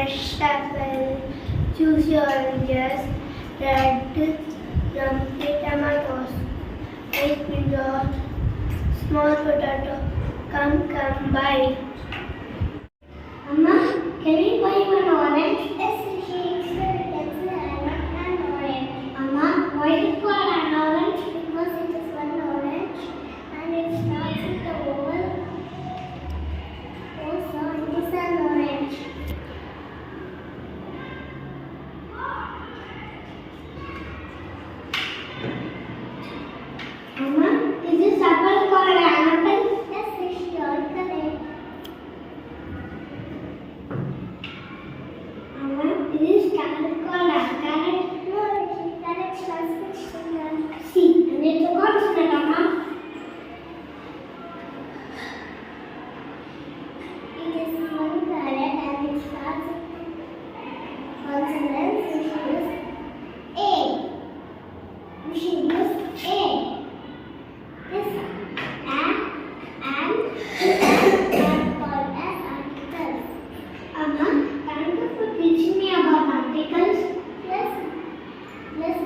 fresh apple, juicy oranges, red lumpy tomatoes, ice cream, small potato. Come, buy. Amma, can we buy one orange? Yes, Rishi, it's an orange. Amma, why is it called an orange? Because it is one orange and it starts with the oval. Oh, so it is an orange. Amma, is this apple called an apple? Yes, Rishi, you are correct. Is this carrot called a carrot? No, carrot starts with C. And it's a consonant, Amma. It is one carrot and it starts with consonants. We should use A. We should use A. This and are called as articles. Amma, thank you for teaching me about articles. Let's